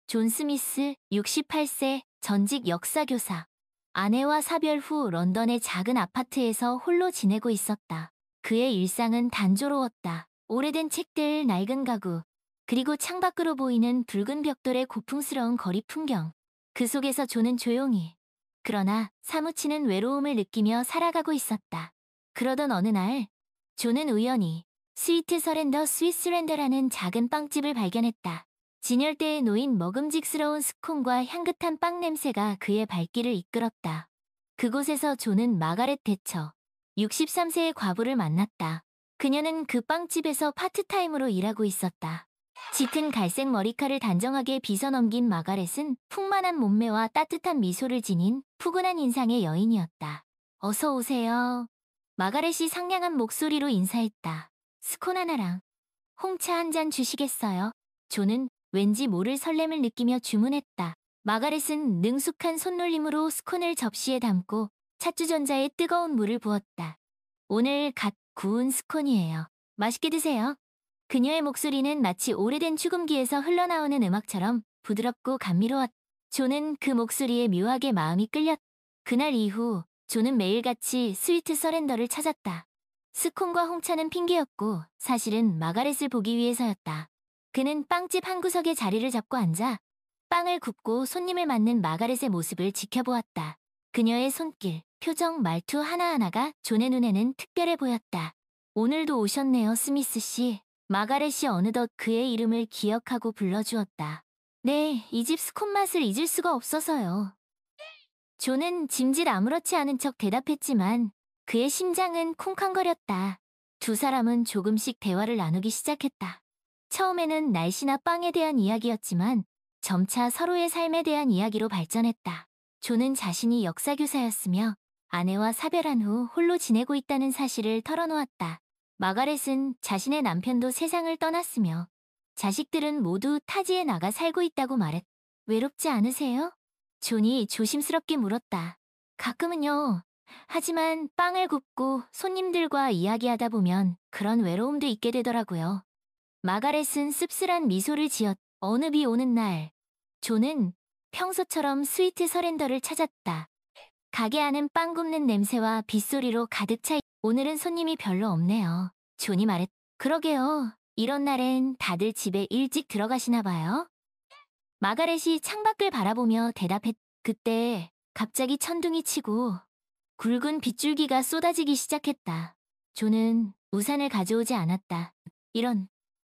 존 스미스, 68세, 전직 역사교사. 아내와 사별 후 런던의 작은 아파트에서 홀로 지내고 있었다. 그의 일상은 단조로웠다. 오래된 책들, 낡은 가구, 그리고 창밖으로 보이는 붉은 벽돌의 고풍스러운 거리 풍경. 그 속에서 존은 조용히, 그러나 사무치는 외로움을 느끼며 살아가고 있었다. 그러던 어느 날, 존은 우연히 스위트 서렌더 스위스랜더라는 작은 빵집을 발견했다. 진열대에 놓인 먹음직스러운 스콘과 향긋한 빵 냄새가 그의 발길을 이끌었다. 그곳에서 존은 마가렛 대처, 63세의 과부를 만났다. 그녀는 그 빵집에서 파트타임으로 일하고 있었다. 짙은 갈색 머리카락을 단정하게 빗어넘긴 마가렛은 풍만한 몸매와 따뜻한 미소를 지닌 푸근한 인상의 여인이었다. 어서 오세요. 마가렛이 상냥한 목소리로 인사했다. 스콘 하나랑 홍차 한 잔 주시겠어요? 존은 왠지 모를 설렘을 느끼며 주문했다. 마가렛은 능숙한 손놀림으로 스콘을 접시에 담고 찻주전자에 뜨거운 물을 부었다. 오늘 갓 구운 스콘이에요. 맛있게 드세요. 그녀의 목소리는 마치 오래된 축음기에서 흘러나오는 음악처럼 부드럽고 감미로웠다. 존은 그 목소리에 묘하게 마음이 끌렸다. 그날 이후 존은 매일같이 스위트 서렌더를 찾았다. 스콘과 홍차는 핑계였고 사실은 마가렛을 보기 위해서였다. 그는 빵집 한 구석에 자리를 잡고 앉아 빵을 굽고 손님을 맞는 마가렛의 모습을 지켜보았다. 그녀의 손길, 표정, 말투 하나하나가 존의 눈에는 특별해 보였다. 오늘도 오셨네요, 스미스 씨. 마가렛이 어느덧 그의 이름을 기억하고 불러주었다. 네, 이 집 스콘 맛을 잊을 수가 없어서요. 존은 짐짓 아무렇지 않은 척 대답했지만 그의 심장은 쿵쾅거렸다. 두 사람은 조금씩 대화를 나누기 시작했다. 처음에는 날씨나 빵에 대한 이야기였지만 점차 서로의 삶에 대한 이야기로 발전했다. 존은 자신이 역사교사였으며 아내와 사별한 후 홀로 지내고 있다는 사실을 털어놓았다. 마가렛은 자신의 남편도 세상을 떠났으며 자식들은 모두 타지에 나가 살고 있다고 말했다. 외롭지 않으세요? 존이 조심스럽게 물었다. 가끔은요. 하지만 빵을 굽고 손님들과 이야기하다 보면 그런 외로움도 있게 되더라고요. 마가렛은 씁쓸한 미소를 지었. 어느 비 오는 날, 존은 평소처럼 스위트 서렌더를 찾았다. 가게 안은 빵 굽는 냄새와 빗소리로 가득 차. 오늘은 손님이 별로 없네요. 존이 말했. 그러게요. 이런 날엔 다들 집에 일찍 들어가시나 봐요. 마가렛이 창밖을 바라보며 대답했. 그때 갑자기 천둥이 치고 굵은 빗줄기가 쏟아지기 시작했다. 존은 우산을 가져오지 않았다. 이런,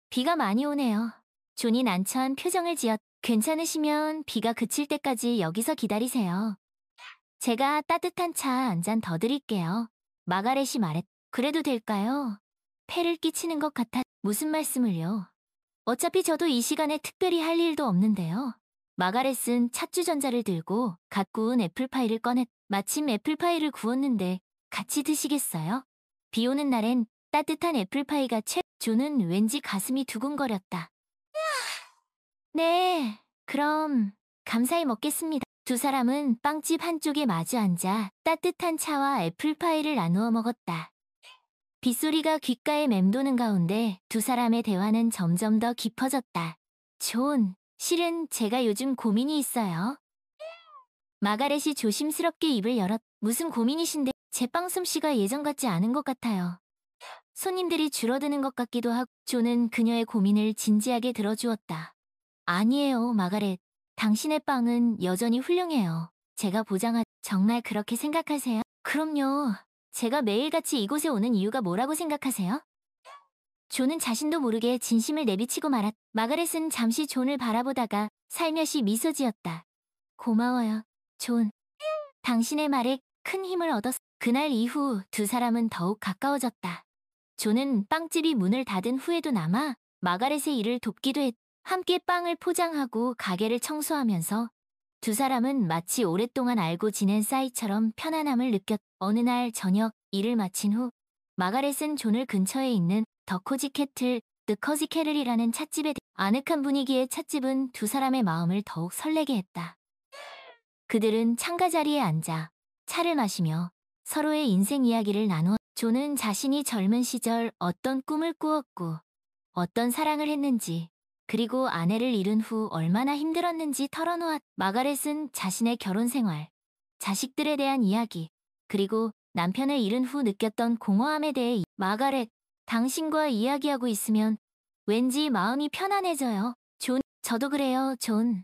비가 많이 오네요. 존이 난처한 표정을 지었. 괜찮으시면 비가 그칠 때까지 여기서 기다리세요. 제가 따뜻한 차 한 잔 더 드릴게요. 마가렛이 말했. 그래도 될까요? 폐를 끼치는 것 같아. 무슨 말씀을요? 어차피 저도 이 시간에 특별히 할 일도 없는데요. 마가렛은 찻주전자를 들고 갓 구운 애플파이를 꺼냈. 마침 애플파이를 구웠는데 같이 드시겠어요? 비 오는 날엔 따뜻한 애플파이가 존은 왠지 가슴이 두근거렸다. 네, 그럼 감사히 먹겠습니다. 두 사람은 빵집 한쪽에 마주 앉아 따뜻한 차와 애플파이를 나누어 먹었다. 빗소리가 귓가에 맴도는 가운데 두 사람의 대화는 점점 더 깊어졌다. 존, 실은 제가 요즘 고민이 있어요. 마가렛이 조심스럽게 입을 열었. 무슨 고민이신데? 제 빵 솜씨가 예전 같지 않은 것 같아요. 손님들이 줄어드는 것 같기도 하고. 존은 그녀의 고민을 진지하게 들어주었다. 아니에요, 마가렛. 당신의 빵은 여전히 훌륭해요. 제가 정말 그렇게 생각하세요? 그럼요. 제가 매일같이 이곳에 오는 이유가 뭐라고 생각하세요? 존은 자신도 모르게 진심을 내비치고 말았. 마가렛은 잠시 존을 바라보다가 살며시 미소 지었다. 고마워요, 존. 당신의 말에 큰 힘을 얻었. 그날 이후 두 사람은 더욱 가까워졌다. 존은 빵집이 문을 닫은 후에도 남아 마가렛의 일을 돕기도 했. 함께 빵을 포장하고 가게를 청소하면서 두 사람은 마치 오랫동안 알고 지낸 사이처럼 편안함을 느꼈. 어느 날 저녁 일을 마친 후 마가렛은 존을 근처에 있는 더 코지 캐틀, 드 커지 캐럴이라는 찻집에 아늑한 분위기의 찻집은 두 사람의 마음을 더욱 설레게 했다. 그들은 창가 자리에 앉아 차를 마시며 서로의 인생 이야기를 나누어. 존은 자신이 젊은 시절 어떤 꿈을 꾸었고 어떤 사랑을 했는지 그리고 아내를 잃은 후 얼마나 힘들었는지 털어놓았. 마가렛은 자신의 결혼 생활, 자식들에 대한 이야기, 그리고 남편을 잃은 후 느꼈던 공허함에 대해 마가렛, 당신과 이야기하고 있으면 왠지 마음이 편안해져요. 저도 그래요, 존.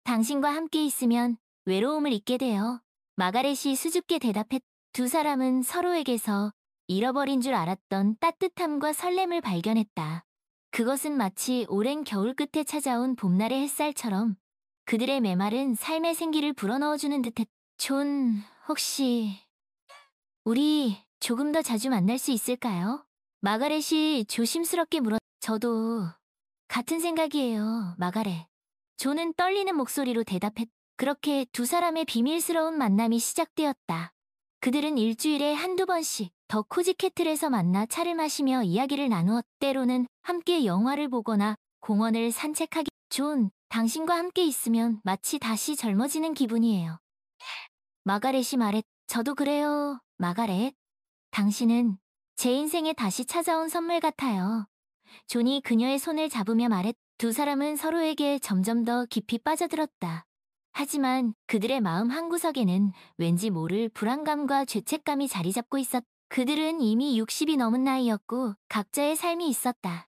당신과 함께 있으면 외로움을 잊게 돼요. 마가렛이 수줍게 대답했. 두 사람은 서로에게서 잃어버린 줄 알았던 따뜻함과 설렘을 발견했다. 그것은 마치 오랜 겨울 끝에 찾아온 봄날의 햇살처럼 그들의 메마른 삶의 생기를 불어넣어주는 듯했. 존, 혹시 우리 조금 더 자주 만날 수 있을까요? 마가렛이 조심스럽게 물었. 저도 같은 생각이에요, 마가렛. 존은 떨리는 목소리로 대답했. 그렇게 두 사람의 비밀스러운 만남이 시작되었다. 그들은 일주일에 한두 번씩 더 코지캐틀에서 만나 차를 마시며 이야기를 나누었. 때로는 함께 영화를 보거나 공원을 산책하기. 존, 당신과 함께 있으면 마치 다시 젊어지는 기분이에요. 마가렛이 말했. 저도 그래요, 마가렛. 당신은 제 인생에 다시 찾아온 선물 같아요. 존이 그녀의 손을 잡으며 말했. 두 사람은 서로에게 점점 더 깊이 빠져들었다. 하지만 그들의 마음 한구석에는 왠지 모를 불안감과 죄책감이 자리 잡고 있었. 그들은 이미 60이 넘은 나이였고 각자의 삶이 있었다.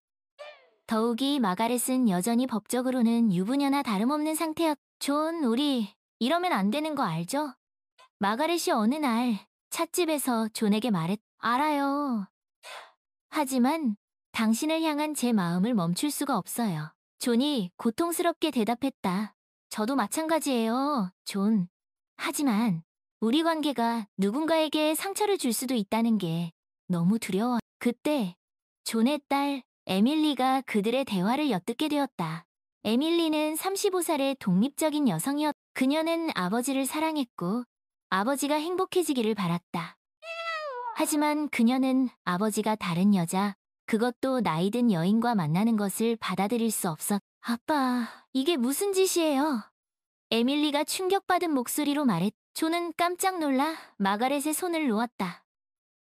더욱이 마가렛은 여전히 법적으로는 유부녀나 다름없는 상태였. 존, 우리 이러면 안 되는 거 알죠? 마가렛이 어느 날 찻집에서 존에게 말했. 알아요. 하지만 당신을 향한 제 마음을 멈출 수가 없어요. 존이 고통스럽게 대답했다. 저도 마찬가지예요, 존. 하지만 우리 관계가 누군가에게 상처를 줄 수도 있다는 게 너무 두려워. 그때 존의 딸 에밀리가 그들의 대화를 엿듣게 되었다. 에밀리는 35살의 독립적인 여성이었. 그녀는 아버지를 사랑했고 아버지가 행복해지기를 바랐다. 하지만 그녀는 아버지가 다른 여자, 그것도 나이든 여인과 만나는 것을 받아들일 수 없었. 아빠, 이게 무슨 짓이에요? 에밀리가 충격받은 목소리로 말했. 존은 깜짝 놀라 마가렛의 손을 놓았다.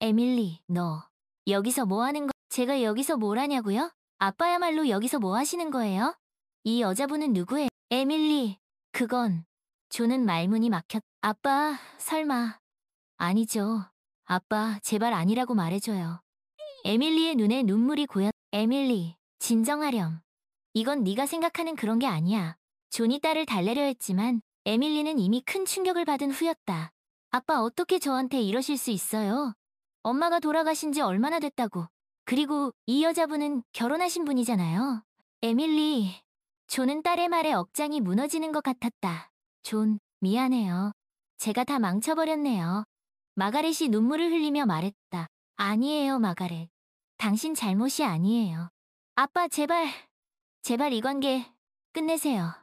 에밀리, 너 여기서 뭐 하는 거? 제가 여기서 뭘 하냐고요? 아빠야말로 여기서 뭐 하시는 거예요? 이 여자분은 누구예요? 에밀리, 그건... 존은 말문이 막혔. 아빠, 설마... 아니죠. 아빠, 제발 아니라고 말해줘요. 에밀리의 눈에 눈물이 고였. 에밀리, 진정하렴. 이건 네가 생각하는 그런 게 아니야. 존이 딸을 달래려 했지만 에밀리는 이미 큰 충격을 받은 후였다. 아빠, 어떻게 저한테 이러실 수 있어요? 엄마가 돌아가신 지 얼마나 됐다고. 그리고 이 여자분은 결혼하신 분이잖아요. 에밀리, 존은 딸의 말에 억장이 무너지는 것 같았다. 존, 미안해요. 제가 다 망쳐버렸네요. 마가렛이 눈물을 흘리며 말했다. 아니에요, 마가렛. 당신 잘못이 아니에요. 아빠, 제발 이 관계 끝내세요.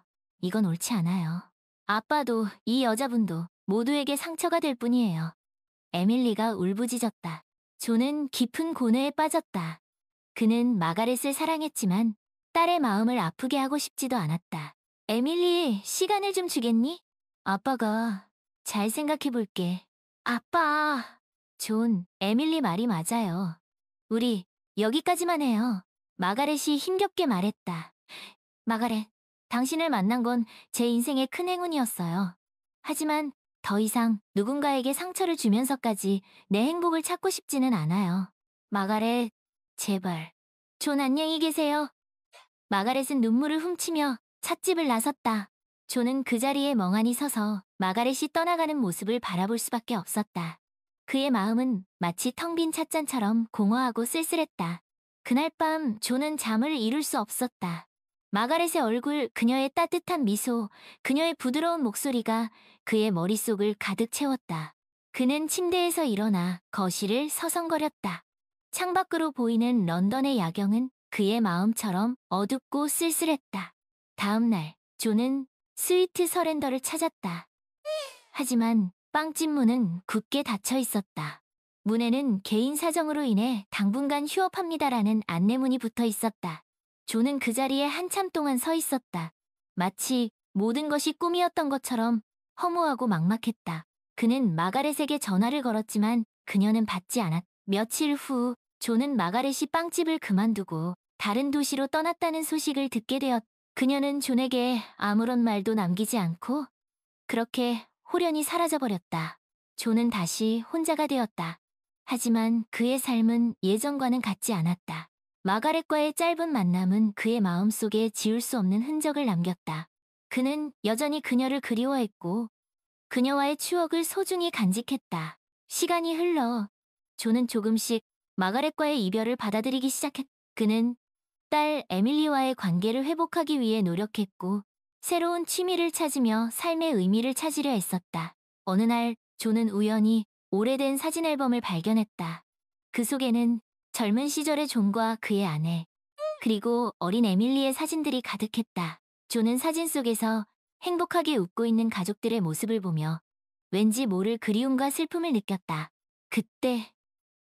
이건 옳지 않아요. 아빠도 이 여자분도 모두에게 상처가 될 뿐이에요. 에밀리가 울부짖었다. 존은 깊은 고뇌에 빠졌다. 그는 마가렛을 사랑했지만 딸의 마음을 아프게 하고 싶지도 않았다. 에밀리, 시간을 좀 주겠니? 아빠가 잘 생각해 볼게. 아빠! 존, 에밀리 말이 맞아요. 우리 여기까지만 해요. 마가렛이 힘겹게 말했다. 마가렛, 당신을 만난 건 제 인생의 큰 행운이었어요. 하지만 더 이상 누군가에게 상처를 주면서까지 내 행복을 찾고 싶지는 않아요. 마가렛, 제발. 존, 안녕히 계세요. 마가렛은 눈물을 훔치며 찻집을 나섰다. 존은 그 자리에 멍하니 서서 마가렛이 떠나가는 모습을 바라볼 수밖에 없었다. 그의 마음은 마치 텅 빈 찻잔처럼 공허하고 쓸쓸했다. 그날 밤 존은 잠을 이룰 수 없었다. 마가렛의 얼굴, 그녀의 따뜻한 미소, 그녀의 부드러운 목소리가 그의 머릿속을 가득 채웠다. 그는 침대에서 일어나 거실을 서성거렸다. 창밖으로 보이는 런던의 야경은 그의 마음처럼 어둡고 쓸쓸했다. 다음 날, 존은 스위트 서렌더를 찾았다. 하지만 빵집 문은 굳게 닫혀 있었다. 문에는 개인 사정으로 인해 당분간 휴업합니다라는 안내문이 붙어 있었다. 존은 그 자리에 한참 동안 서 있었다. 마치 모든 것이 꿈이었던 것처럼 허무하고 막막했다. 그는 마가렛에게 전화를 걸었지만 그녀는 받지 않았다. 며칠 후 존은 마가렛이 빵집을 그만두고 다른 도시로 떠났다는 소식을 듣게 되었다. 그녀는 존에게 아무런 말도 남기지 않고 그렇게 홀연히 사라져버렸다. 존은 다시 혼자가 되었다. 하지만 그의 삶은 예전과는 같지 않았다. 마가렛과의 짧은 만남은 그의 마음속에 지울 수 없는 흔적을 남겼다. 그는 여전히 그녀를 그리워했고 그녀와의 추억을 소중히 간직했다. 시간이 흘러 존은 조금씩 마가렛과의 이별을 받아들이기 시작했다. 그는 딸 에밀리와의 관계를 회복하기 위해 노력했고 새로운 취미를 찾으며 삶의 의미를 찾으려 애썼다. 어느 날 존은 우연히 오래된 사진 앨범을 발견했다. 그 속에는 젊은 시절의 존과 그의 아내, 그리고 어린 에밀리의 사진들이 가득했다. 존은 사진 속에서 행복하게 웃고 있는 가족들의 모습을 보며 왠지 모를 그리움과 슬픔을 느꼈다. 그때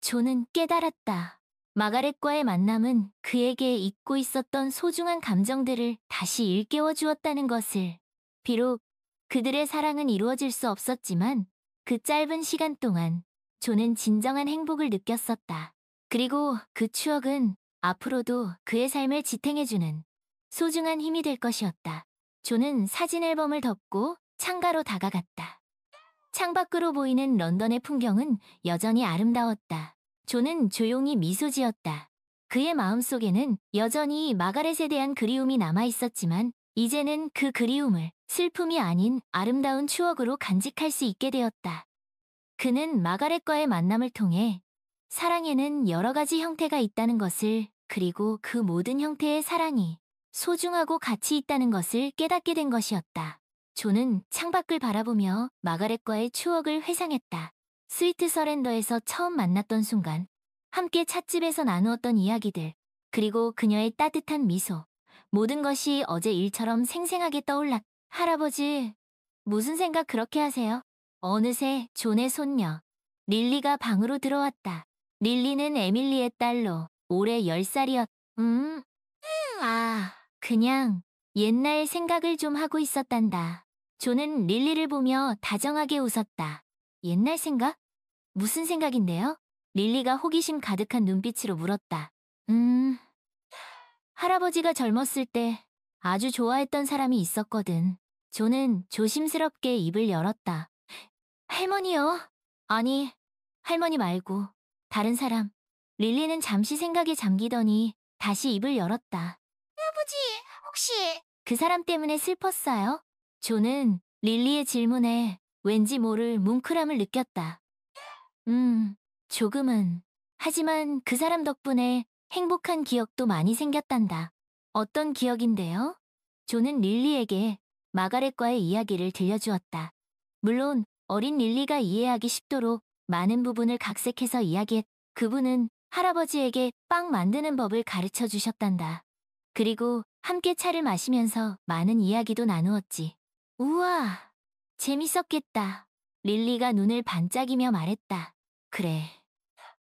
존은 깨달았다. 마가렛과의 만남은 그에게 잊고 있었던 소중한 감정들을 다시 일깨워 주었다는 것을. 비록 그들의 사랑은 이루어질 수 없었지만 그 짧은 시간 동안 존은 진정한 행복을 느꼈었다. 그리고 그 추억은 앞으로도 그의 삶을 지탱해주는 소중한 힘이 될 것이었다. 존은 사진 앨범을 덮고 창가로 다가갔다. 창밖으로 보이는 런던의 풍경은 여전히 아름다웠다. 존은 조용히 미소 지었다. 그의 마음속에는 여전히 마가렛에 대한 그리움이 남아있었지만 이제는 그 그리움을 슬픔이 아닌 아름다운 추억으로 간직할 수 있게 되었다. 그는 마가렛과의 만남을 통해 사랑에는 여러 가지 형태가 있다는 것을, 그리고 그 모든 형태의 사랑이 소중하고 가치 있다는 것을 깨닫게 된 것이었다. 존은 창밖을 바라보며 마가렛과의 추억을 회상했다. 스위트 서렌더에서 처음 만났던 순간, 함께 찻집에서 나누었던 이야기들, 그리고 그녀의 따뜻한 미소, 모든 것이 어제 일처럼 생생하게 떠올랐다. 할아버지, 무슨 생각 그렇게 하세요? 어느새 존의 손녀, 릴리가 방으로 들어왔다. 릴리는 에밀리의 딸로 올해 10살이었. 그냥 옛날 생각을 좀 하고 있었단다. 존은 릴리를 보며 다정하게 웃었다. 옛날 생각? 무슨 생각인데요? 릴리가 호기심 가득한 눈빛으로 물었다. 할아버지가 젊었을 때 아주 좋아했던 사람이 있었거든. 존은 조심스럽게 입을 열었다. 할머니요? 아니, 할머니 말고 다른 사람. 릴리는 잠시 생각에 잠기더니 다시 입을 열었다. 할아버지, 혹시 그 사람 때문에 슬펐어요? 존은 릴리의 질문에 왠지 모를 뭉클함을 느꼈다. 조금은. 하지만 그 사람 덕분에 행복한 기억도 많이 생겼단다. 어떤 기억인데요? 존은 릴리에게 마가렛과의 이야기를 들려주었다. 물론 어린 릴리가 이해하기 쉽도록 많은 부분을 각색해서 이야기했. 그분은 할아버지에게 빵 만드는 법을 가르쳐 주셨단다. 그리고 함께 차를 마시면서 많은 이야기도 나누었지. 우와, 재밌었겠다. 릴리가 눈을 반짝이며 말했다. 그래,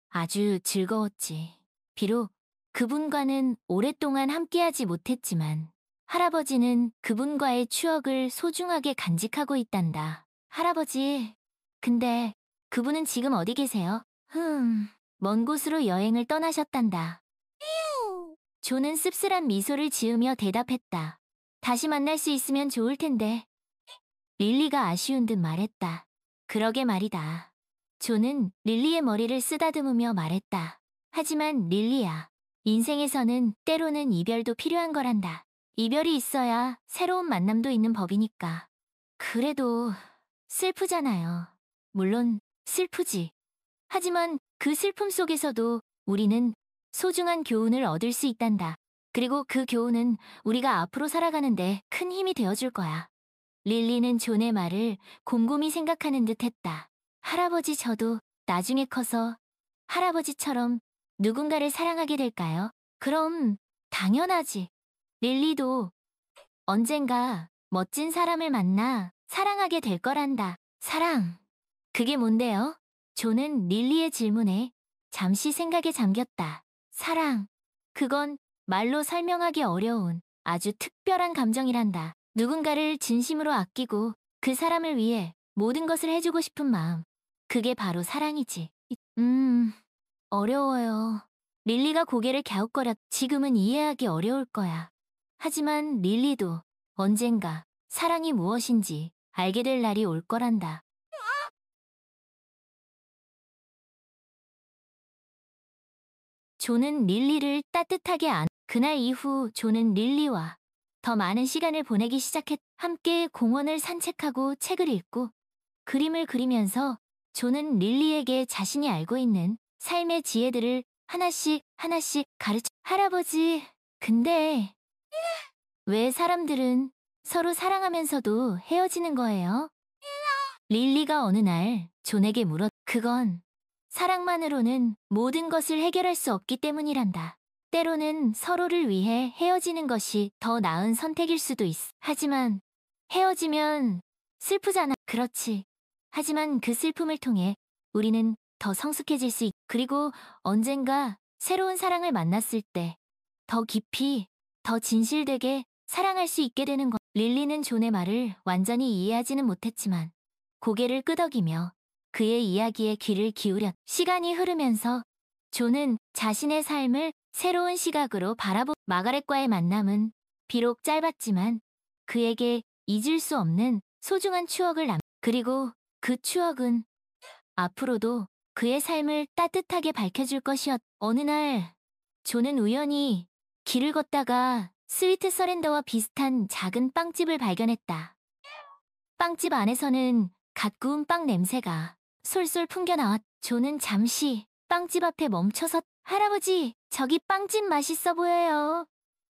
아주 즐거웠지. 비록 그분과는 오랫동안 함께하지 못했지만 할아버지는 그분과의 추억을 소중하게 간직하고 있단다. 할아버지, 근데 그분은 지금 어디 계세요? 먼 곳으로 여행을 떠나셨단다. 존은 씁쓸한 미소를 지으며 대답했다. 다시 만날 수 있으면 좋을 텐데. 릴리가 아쉬운 듯 말했다. 그러게 말이다. 존은 릴리의 머리를 쓰다듬으며 말했다. 하지만 릴리야, 인생에서는 때로는 이별도 필요한 거란다. 이별이 있어야 새로운 만남도 있는 법이니까. 그래도 슬프잖아요. 물론 슬프지. 하지만 그 슬픔 속에서도 우리는 소중한 교훈을 얻을 수 있단다. 그리고 그 교훈은 우리가 앞으로 살아가는데 큰 힘이 되어줄 거야. 릴리는 존의 말을 곰곰이 생각하는 듯 했다. 할아버지, 저도 나중에 커서 할아버지처럼 누군가를 사랑하게 될까요? 그럼 당연하지. 릴리도 언젠가 멋진 사람을 만나 사랑하게 될 거란다. 사랑. 그게 뭔데요? 존은 릴리의 질문에 잠시 생각에 잠겼다. 사랑. 그건 말로 설명하기 어려운 아주 특별한 감정이란다. 누군가를 진심으로 아끼고 그 사람을 위해 모든 것을 해주고 싶은 마음. 그게 바로 사랑이지. 어려워요. 릴리가 고개를 갸웃거렸. 지금은 이해하기 어려울 거야. 하지만 릴리도 언젠가 사랑이 무엇인지 알게 될 날이 올 거란다. 존은 릴리를 따뜻하게 그날 이후 존은 릴리와 더 많은 시간을 보내기 시작했. 함께 공원을 산책하고 책을 읽고 그림을 그리면서 존은 릴리에게 자신이 알고 있는 삶의 지혜들을 하나씩 하나씩 할아버지, 근데 왜 사람들은 서로 사랑하면서도 헤어지는 거예요? 릴리가 어느 날 존에게 그건 사랑만으로는 모든 것을 해결할 수 없기 때문이란다. 때로는 서로를 위해 헤어지는 것이 더 나은 선택일 수도 있어. 하지만 헤어지면 슬프잖아. 그렇지. 하지만 그 슬픔을 통해 우리는 더 성숙해질 수 그리고 언젠가 새로운 사랑을 만났을 때 더 깊이, 더 진실되게 사랑할 수 있게 되는 것. 릴리는 존의 말을 완전히 이해하지는 못했지만 고개를 끄덕이며 그의 이야기에 귀를 시간이 흐르면서 존은 자신의 삶을 새로운 시각으로 마가렛과의 만남은 비록 짧았지만 그에게 잊을 수 없는 소중한 추억을 그리고 그 추억은 앞으로도 그의 삶을 따뜻하게 밝혀줄 어느 날 존은 우연히 길을 걷다가 스위트 서렌더와 비슷한 작은 빵집을 발견했다. 빵집 안에서는 갓 구운 빵 냄새가 솔솔 풍겨나왔. 존은 잠시 빵집 앞에 멈춰서 할아버지, 저기 빵집 맛있어 보여요.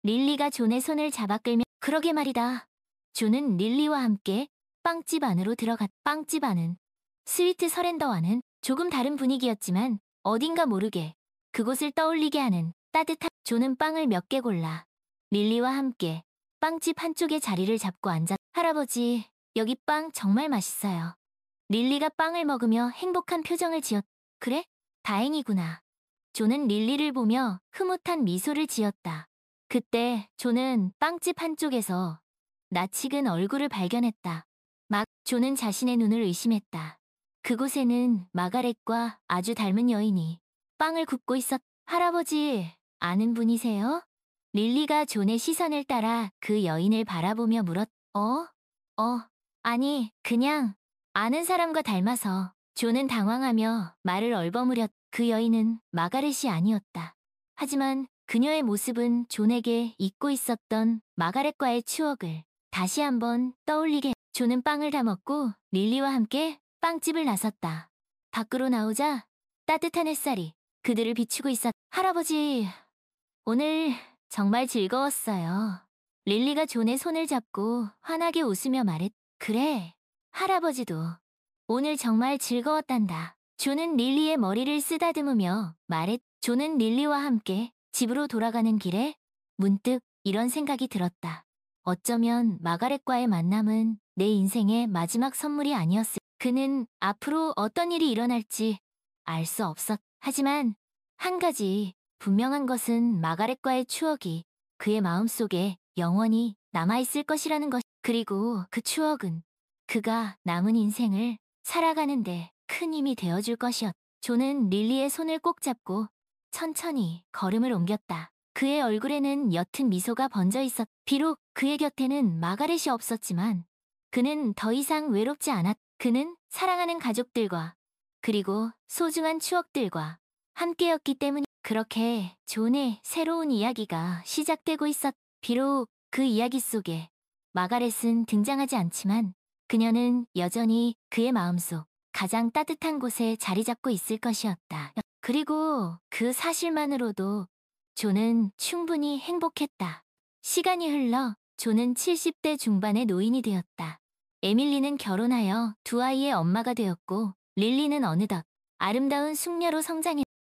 릴리가 존의 손을 잡아 끌며 그러게 말이다. 존은 릴리와 함께 빵집 안으로 빵집 안은 스위트 서렌더와는 조금 다른 분위기였지만 어딘가 모르게 그곳을 떠올리게 하는 따뜻한. 존은 빵을 몇 개 골라 릴리와 함께 빵집 한쪽에 자리를 잡고 할아버지, 여기 빵 정말 맛있어요. 릴리가 빵을 먹으며 행복한 표정을 그래? 다행이구나. 존은 릴리를 보며 흐뭇한 미소를 지었다. 그때 존은 빵집 한쪽에서 낯익은 얼굴을 발견했다. 존은 자신의 눈을 의심했다. 그곳에는 마가렛과 아주 닮은 여인이 빵을 굽고 할아버지, 아는 분이세요? 릴리가 존의 시선을 따라 그 여인을 바라보며 아니, 그냥 아는 사람과 닮아서. 존은 당황하며 말을 얼버무렸. 그 여인은 마가렛이 아니었다. 하지만 그녀의 모습은 존에게 잊고 있었던 마가렛과의 추억을 다시 한번 떠올리게. 존은 빵을 다 먹고 릴리와 함께 빵집을 나섰다. 밖으로 나오자 따뜻한 햇살이 그들을 비추고 할아버지, 오늘 정말 즐거웠어요. 릴리가 존의 손을 잡고 환하게 웃으며 그래, 할아버지도 오늘 정말 즐거웠단다. 존은 릴리의 머리를 쓰다듬으며 존은 릴리와 함께 집으로 돌아가는 길에 문득 이런 생각이 들었다. 어쩌면 마가렛과의 만남은 내 인생의 마지막 선물이 아니었을. 그는 앞으로 어떤 일이 일어날지 알 수 하지만 한 가지 분명한 것은 마가렛과의 추억이 그의 마음속에 영원히 남아있을 것이라는 것. 그리고 그 추억은 그가 남은 인생을 살아가는데 큰 힘이 되어줄 존은 릴리의 손을 꼭 잡고 천천히 걸음을 옮겼다. 그의 얼굴에는 옅은 미소가 번져 비록 그의 곁에는 마가렛이 없었지만 그는 더 이상 외롭지 않았. 그는 사랑하는 가족들과 그리고 소중한 추억들과 함께였기 때문이. 그렇게 존의 새로운 이야기가 시작되고 비록 그 이야기 속에 마가렛은 등장하지 않지만 그녀는 여전히 그의 마음속 가장 따뜻한 곳에 자리 잡고 있을 것이었다. 그리고 그 사실만으로도 존은 충분히 행복했다. 시간이 흘러 존은 70대 중반의 노인이 되었다. 에밀리는 결혼하여 두 아이의 엄마가 되었고 릴리는 어느덧 아름다운 숙녀로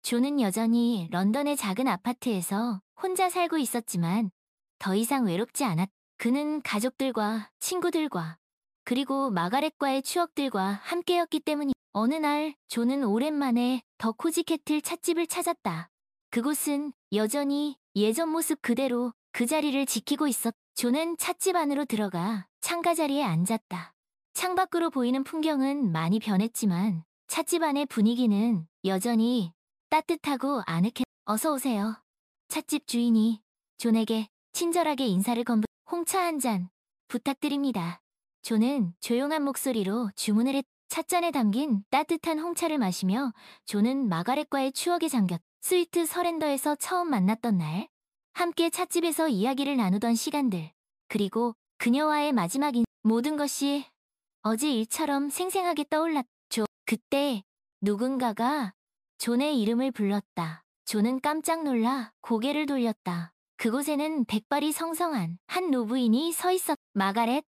존은 여전히 런던의 작은 아파트에서 혼자 살고 있었지만 더 이상 외롭지 않았. 그는 가족들과 친구들과 그리고 마가렛과의 추억들과 함께였기 때문이. 어느 날 존은 오랜만에 더 코지캣틀 찻집을 찾았다. 그곳은 여전히 예전 모습 그대로 그 자리를 지키고 존은 찻집 안으로 들어가 창가 자리에 앉았다. 창밖으로 보이는 풍경은 많이 변했지만 찻집 안의 분위기는 여전히 따뜻하고 아늑해. 어서 오세요. 찻집 주인이 존에게 친절하게 인사를 건부 홍차 한 잔 부탁드립니다. 존은 조용한 목소리로 주문을 했. 찻잔에 담긴 따뜻한 홍차를 마시며 존은 마가렛과의 추억에 잠겼. 스위트 서렌더에서 처음 만났던 날, 함께 찻집에서 이야기를 나누던 시간들, 그리고 그녀와의 마지막 모든 것이 어제 일처럼 생생하게 떠올랐. 그때 누군가가 존의 이름을 불렀다. 존은 깜짝 놀라 고개를 돌렸다. 그곳에는 백발이 성성한 한 노부인이 서 있었. 마가렛.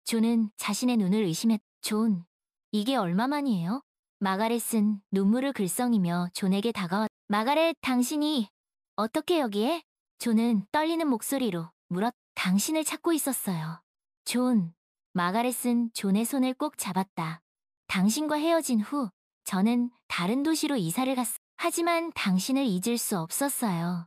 존은 자신의 눈을 의심했. 존, 이게 얼마만이에요? 마가렛은 눈물을 글썽이며 존에게 다가왔. 마가렛, 당신이 어떻게 여기에? 존은 떨리는 목소리로 물었. 당신을 찾고 있었어요. 존. 마가렛은 존의 손을 꼭 잡았다. 당신과 헤어진 후 저는 다른 도시로 이사를 갔어. 하지만 당신을 잊을 수 없었어요.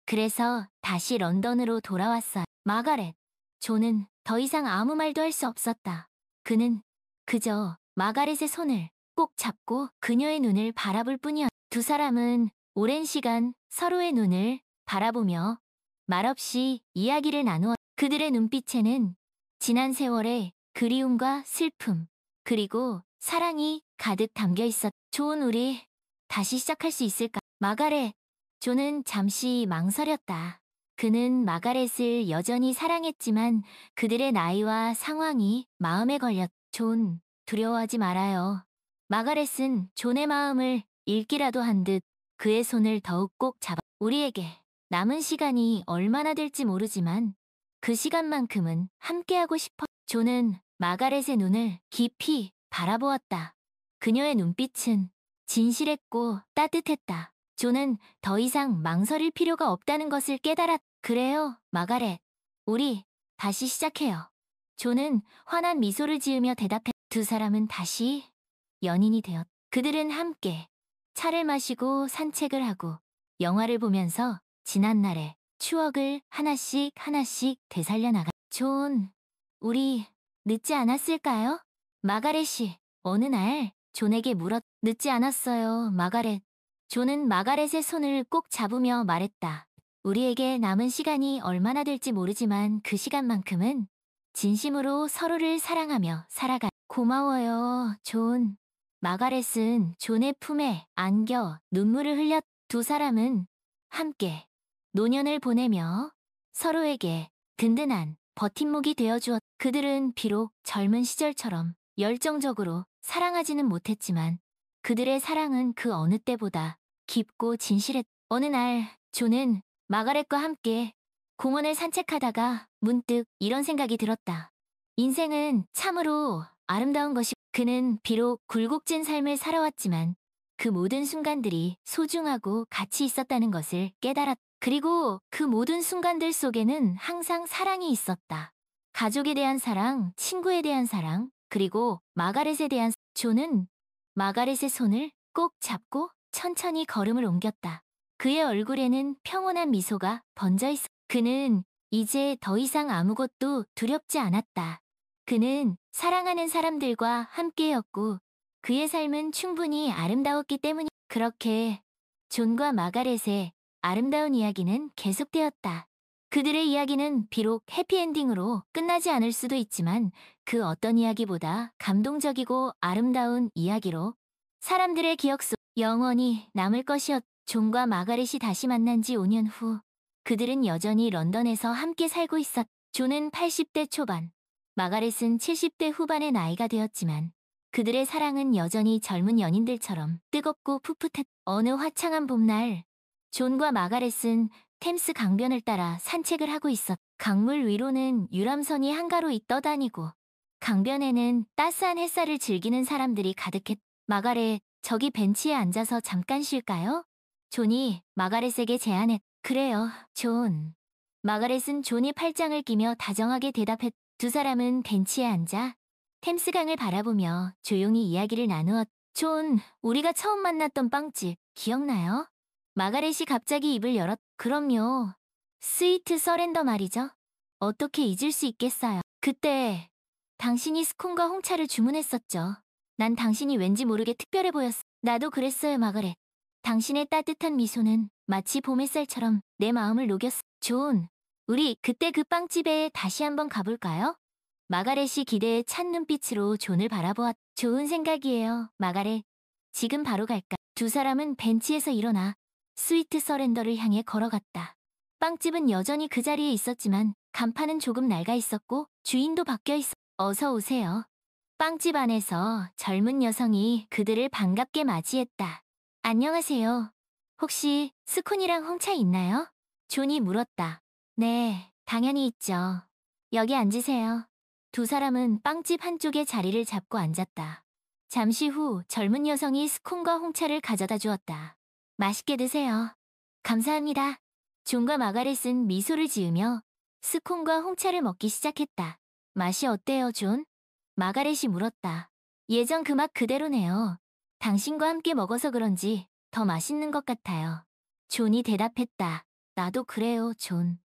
그래서 다시 런던으로 돌아왔어요. 마가렛. 존은 더 이상 아무 말도 할 수 없었다. 그는 그저 마가렛의 손을 꼭 잡고 그녀의 눈을 바라볼 뿐이었다. 두 사람은 오랜 시간 서로의 눈을 바라보며 말없이 이야기를 나누었다. 그들의 눈빛에는 지난 세월의 그리움과 슬픔, 그리고 사랑이 가득 담겨 있었다. 존, 우리 다시 시작할 수 있을까? 마가렛. 존은 잠시 망설였다. 그는 마가렛을 여전히 사랑했지만 그들의 나이와 상황이 마음에 걸렸다. 존, 두려워하지 말아요. 마가렛은 존의 마음을 읽기라도 한 듯 그의 손을 더욱 꼭 잡아. 우리에게 남은 시간이 얼마나 될지 모르지만 그 시간만큼은 함께하고 싶어. 존은 마가렛의 눈을 깊이 바라보았다. 그녀의 눈빛은 진실했고 따뜻했다. 존은 더 이상 망설일 필요가 없다는 것을 깨달았. 그래요, 마가렛. 우리 다시 시작해요. 존은 환한 미소를 지으며 대답했. 두 사람은 다시 연인이 되었. 그들은 함께 차를 마시고 산책을 하고 영화를 보면서 지난날의 추억을 하나씩 하나씩 되살려 나가. 존, 우리 늦지 않았을까요? 마가렛이 어느 날 존에게 물었. 늦지 않았어요, 마가렛. 존은 마가렛의 손을 꼭 잡으며 말했다. 우리에게 남은 시간이 얼마나 될지 모르지만 그 시간만큼은 진심으로 서로를 사랑하며 살아가. 고마워요, 존. 마가렛은 존의 품에 안겨 눈물을 흘렸. 두 사람은 함께 노년을 보내며 서로에게 든든한 버팀목이 되어주었. 그들은 비록 젊은 시절처럼 열정적으로 사랑하지는 못했지만 그들의 사랑은 그 어느 때보다 깊고 진실했. 어느 날 존은 마가렛과 함께 공원을 산책하다가 문득 이런 생각이 들었다. 인생은 참으로 아름다운 것이. 그는 비록 굴곡진 삶을 살아왔지만 그 모든 순간들이 소중하고 가치 있었다는 것을 깨달았. 그리고 그 모든 순간들 속에는 항상 사랑이 있었다. 가족에 대한 사랑, 친구에 대한 사랑, 그리고 마가렛에 대한. 존은 마가렛의 손을 꼭 잡고 천천히 걸음을 옮겼다. 그의 얼굴에는 평온한 미소가 번져 있어. 그는 이제 더 이상 아무것도 두렵지 않았다. 그는 사랑하는 사람들과 함께였고 그의 삶은 충분히 아름다웠기 때문이. 그렇게 존과 마가렛의 아름다운 이야기는 계속되었다. 그들의 이야기는 비록 해피엔딩으로 끝나지 않을 수도 있지만 그 어떤 이야기보다 감동적이고 아름다운 이야기로 사람들의 기억 속 영원히 남을 것이었. 존과 마가렛이 다시 만난 지 5년 후 그들은 여전히 런던에서 함께 살고 있었. 존은 80대 초반, 마가렛은 70대 후반의 나이가 되었지만 그들의 사랑은 여전히 젊은 연인들처럼 뜨겁고 풋풋했. 어느 화창한 봄날, 존과 마가렛은 템스 강변을 따라 산책을 하고 있었. 강물 위로는 유람선이 한가로이 떠다니고 강변에는 따스한 햇살을 즐기는 사람들이 가득했. 마가렛, 저기 벤치에 앉아서 잠깐 쉴까요? 존이 마가렛에게 제안했. 그래요, 존. 마가렛은 존이 팔짱을 끼며 다정하게 대답했. 두 사람은 벤치에 앉아 템스강을 바라보며 조용히 이야기를 나누었. 존, 우리가 처음 만났던 빵집 기억나요? 마가렛이 갑자기 입을 열었. 그럼요. 스위트 서렌더 말이죠. 어떻게 잊을 수 있겠어요. 그때 당신이 스콘과 홍차를 주문했었죠. 난 당신이 왠지 모르게 특별해 보였어. 나도 그랬어요, 마가렛. 당신의 따뜻한 미소는 마치 봄 햇살처럼 내 마음을 녹였어. 존, 우리 그때 그 빵집에 다시 한번 가볼까요? 마가렛이 기대에 찬 눈빛으로 존을 바라보았. 좋은 생각이에요, 마가렛. 지금 바로 갈까? 두 사람은 벤치에서 일어나 스위트 서렌더를 향해 걸어갔다. 빵집은 여전히 그 자리에 있었지만 간판은 조금 낡아 있었고 주인도 바뀌어 있어. 어서 오세요. 빵집 안에서 젊은 여성이 그들을 반갑게 맞이했다. 안녕하세요. 혹시 스콘이랑 홍차 있나요? 존이 물었다. 네, 당연히 있죠. 여기 앉으세요. 두 사람은 빵집 한쪽에 자리를 잡고 앉았다. 잠시 후 젊은 여성이 스콘과 홍차를 가져다 주었다. 맛있게 드세요. 감사합니다. 존과 마가렛은 미소를 지으며 스콘과 홍차를 먹기 시작했다. 맛이 어때요, 존? 마가렛이 물었다. 예전 그 맛 그대로네요. 당신과 함께 먹어서 그런지 더 맛있는 것 같아요. 존이 대답했다. 나도 그래요, 존.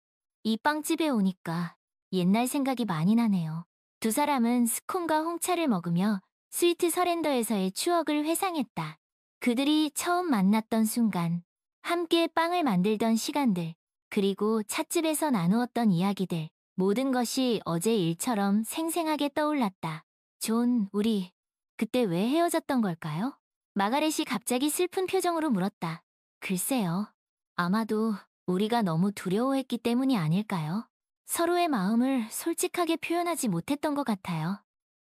이 빵집에 오니까 옛날 생각이 많이 나네요. 두 사람은 스콘과 홍차를 먹으며 스위트 서렌더에서의 추억을 회상했다. 그들이 처음 만났던 순간, 함께 빵을 만들던 시간들, 그리고 찻집에서 나누었던 이야기들, 모든 것이 어제 일처럼 생생하게 떠올랐다. 존, 우리 그때 왜 헤어졌던 걸까요? 마가렛이 갑자기 슬픈 표정으로 물었다. 글쎄요. 아마도 우리가 너무 두려워했기 때문이 아닐까요? 서로의 마음을 솔직하게 표현하지 못했던 것 같아요.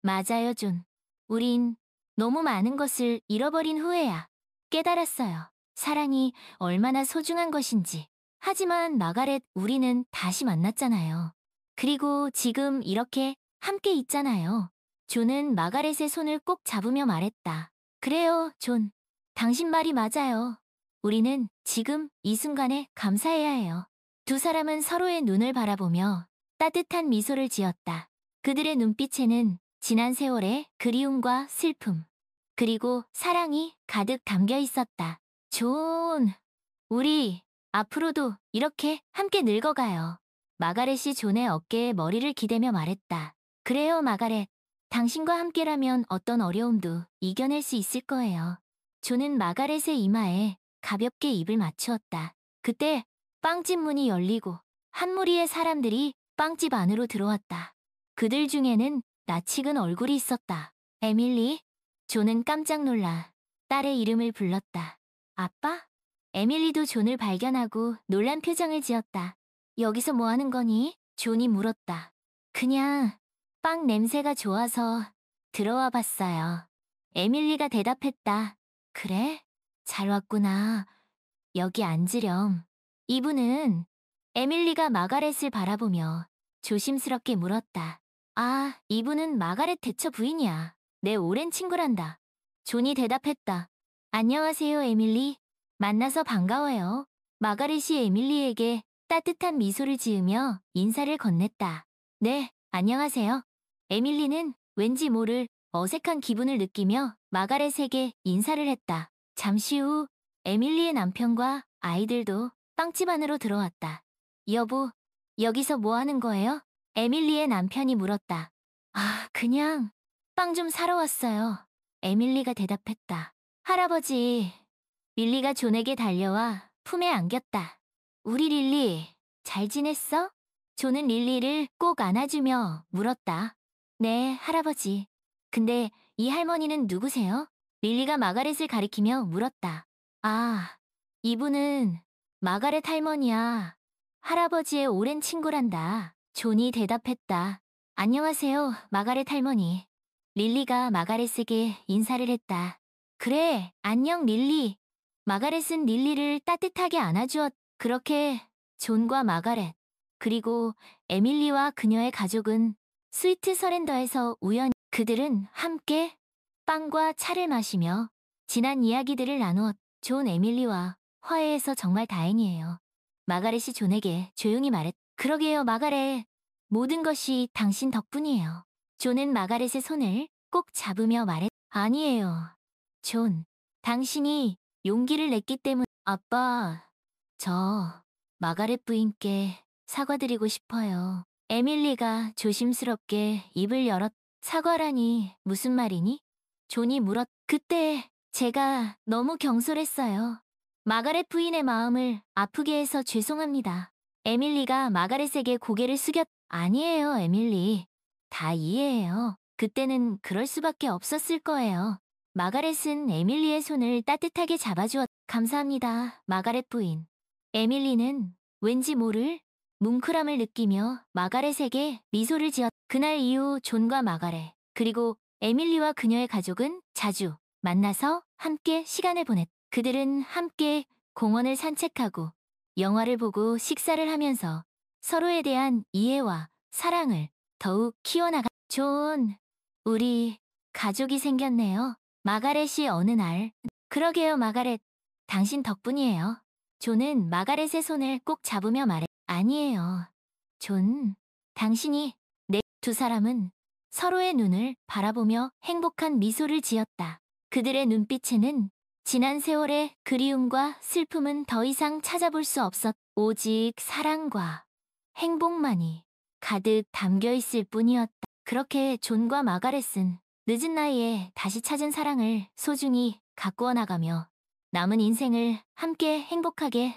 맞아요, 존. 우린 너무 많은 것을 잃어버린 후에야 깨달았어요. 사랑이 얼마나 소중한 것인지. 하지만 마가렛, 우리는 다시 만났잖아요. 그리고 지금 이렇게 함께 있잖아요. 존은 마가렛의 손을 꼭 잡으며 말했다. 그래요, 존. 당신 말이 맞아요. 우리는 지금 이 순간에 감사해야 해요. 두 사람은 서로의 눈을 바라보며 따뜻한 미소를 지었다. 그들의 눈빛에는 지난 세월의 그리움과 슬픔, 그리고 사랑이 가득 담겨 있었다. 존, 우리 앞으로도 이렇게 함께 늙어가요. 마가렛이 존의 어깨에 머리를 기대며 말했다. 그래요, 마가렛. 당신과 함께라면 어떤 어려움도 이겨낼 수 있을 거예요. 존은 마가렛의 이마에 가볍게 입을 맞추었다. 그때 빵집 문이 열리고 한 무리의 사람들이 빵집 안으로 들어왔다. 그들 중에는 낯익은 얼굴이 있었다. 에밀리? 존은 깜짝 놀라 딸의 이름을 불렀다. 아빠? 에밀리도 존을 발견하고 놀란 표정을 지었다. 여기서 뭐 하는 거니? 존이 물었다. 그냥 빵 냄새가 좋아서 들어와 봤어요. 에밀리가 대답했다. 그래? 잘 왔구나. 여기 앉으렴. 이분은 에밀리가 마가렛을 바라보며 조심스럽게 물었다. 아, 이분은 마가렛 대처 부인이야. 내 오랜 친구란다. 존이 대답했다. 안녕하세요, 에밀리. 만나서 반가워요. 마가렛이 에밀리에게 따뜻한 미소를 지으며 인사를 건넸다. 네, 안녕하세요. 에밀리는 왠지 모를 어색한 기분을 느끼며 마가렛에게 인사를 했다. 잠시 후 에밀리의 남편과 아이들도 빵집 안으로 들어왔다. 여보, 여기서 뭐 하는 거예요? 에밀리의 남편이 물었다. 아, 그냥 빵 좀 사러 왔어요. 에밀리가 대답했다. 할아버지, 릴리가 존에게 달려와 품에 안겼다. 우리 릴리, 잘 지냈어? 존은 릴리를 꼭 안아주며 물었다. 네, 할아버지. 근데 이 할머니는 누구세요? 릴리가 마가렛을 가리키며 물었다. 아, 이분은 마가렛 할머니야. 할아버지의 오랜 친구란다. 존이 대답했다. 안녕하세요, 마가렛 할머니. 릴리가 마가렛에게 인사를 했다. 그래, 안녕 릴리. 마가렛은 릴리를 따뜻하게 안아주었. 그렇게 존과 마가렛, 그리고 에밀리와 그녀의 가족은 스위트 서렌더에서 우연히 그들은 함께 빵과 차를 마시며 지난 이야기들을 나누었. 존 에밀리와 화해해서 정말 다행이에요. 마가렛이 존에게 조용히 말했. 그러게요, 마가렛. 모든 것이 당신 덕분이에요. 존은 마가렛의 손을 꼭 잡으며 말했. 아니에요. 존, 당신이 용기를 냈기 때문. 아빠, 저 마가렛 부인께 사과드리고 싶어요. 에밀리가 조심스럽게 입을 열었. 사과라니 무슨 말이니? 존이 물었. 그때 제가 너무 경솔했어요. 마가렛 부인의 마음을 아프게 해서 죄송합니다. 에밀리가 마가렛에게 고개를 아니에요, 에밀리. 다 이해해요. 그때는 그럴 수밖에 없었을 거예요. 마가렛은 에밀리의 손을 따뜻하게 감사합니다, 마가렛 부인. 에밀리는 왠지 모를 뭉클함을 느끼며 마가렛에게 미소를 그날 이후 존과 마가렛, 그리고 에밀리와 그녀의 가족은 자주 만나서 함께 시간을 그들은 함께 공원을 산책하고 영화를 보고 식사를 하면서 서로에 대한 이해와 사랑을 더욱 존, 우리 가족이 생겼네요. 마가렛이 어느 날, 그러게요, 마가렛. 당신 덕분이에요. 존은 마가렛의 손을 꼭 잡으며 아니에요. 존, 당신이 두 사람은 서로의 눈을 바라보며 행복한 미소를 지었다. 그들의 눈빛에는 지난 세월의 그리움과 슬픔은 더 이상 찾아볼 수 오직 사랑과 행복만이 가득 담겨 있을 뿐이었다. 그렇게 존과 마가렛은 늦은 나이에 다시 찾은 사랑을 소중히 가꾸어 나가며 남은 인생을 함께 행복하게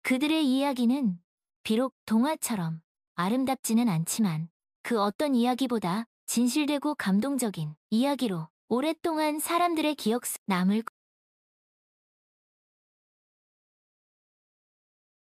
그들의 이야기는 비록 동화처럼 아름답지는 않지만 그 어떤 이야기보다 진실되고 감동적인 이야기로 오랫동안 사람들의 기억 남을